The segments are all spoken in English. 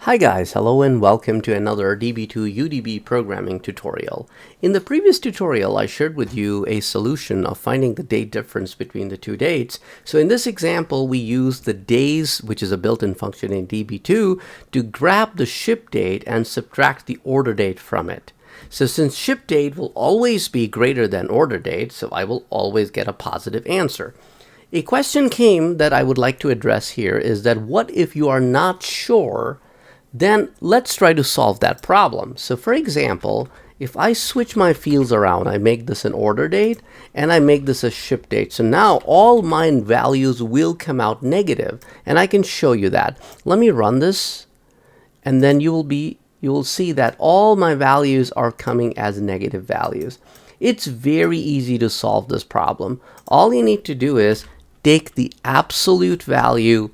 Hi guys, hello and welcome to another DB2 UDB programming tutorial. In the previous tutorial, I shared with you a solution of finding the date difference between the two dates. So in this example, we use the days, which is a built-in function in DB2, to grab the ship date and subtract the order date from it. So since ship date will always be greater than order date, so I will always get a positive answer. A question came that I would like to address here is that what if you are not sure? Then let's try to solve that problem. So for example, if I switch my fields around, I make this an order date and I make this a ship date. So now all my values will come out negative, and I can show you that. Let me run this, and then you will see that all my values are coming as negative values. It's very easy to solve this problem. All you need to do is take the absolute value,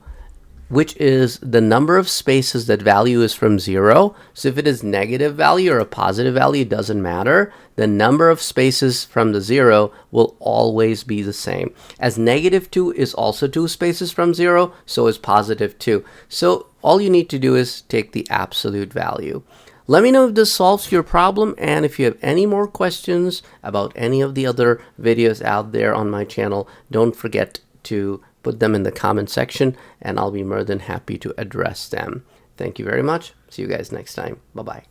which is the number of spaces that value is from 0. So if it is negative value or a positive value, it doesn't matter. The number of spaces from the 0 will always be the same. As -2 is also 2 spaces from 0, so is +2. So all you need to do is take the absolute value. Let me know if this solves your problem, and if you have any more questions about any of the other videos out there on my channel, don't forget to put them in the comment section, and I'll be more than happy to address them. Thank you very much. See you guys next time. Bye-bye.